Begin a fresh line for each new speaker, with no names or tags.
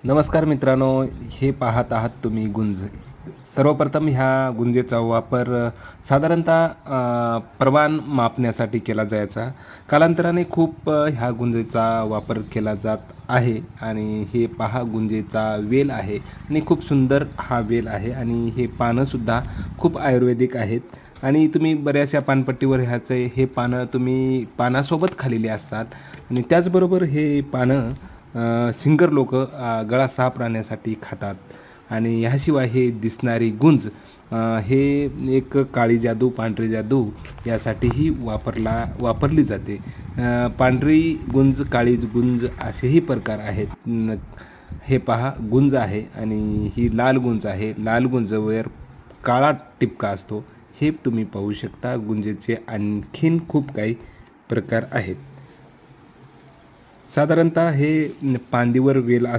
नमस्कार मित्रांनो, हे पाहत आहात तुम्ही गुंज. सर्वप्रथम ह्या गुंजेचा वापर साधारणतः प्रमाण मापण्यासाठी केला जायचा. कालांतराने खूप ह्या गुंजेचा वापर केला जात आहे आणि हे पहा गुंजेचा वेल आहे आणि खूप सुंदर हा वेल आहे आणि हे पानंसुद्धा खूप आयुर्वेदिक आहेत आणि तुम्ही बऱ्याचशा पानपट्टीवर ह्याचे हे पानं तुम्ही पानासोबत खाल्लेली असतात आणि त्याचबरोबर हे पानं सिंगर लोक गळा साफ राहण्यासाठी खातात आणि ह्याशिवाय हे दिसणारी गुंज हे एक काळी जादू पांढरी जादू यासाठीही वापरली जाते. पांढरी गुंज काळी गुंज असेही प्रकार आहेत. हे पहा गुंज आहे आणि ही लाल गुंज आहे. लाल गुंजवर काळा टिपका असतो. हे तुम्ही पाहू शकता. गुंजेचे आणखीन खूप काही प्रकार आहेत. साधारणतः हे पांदीवर वेल असतो.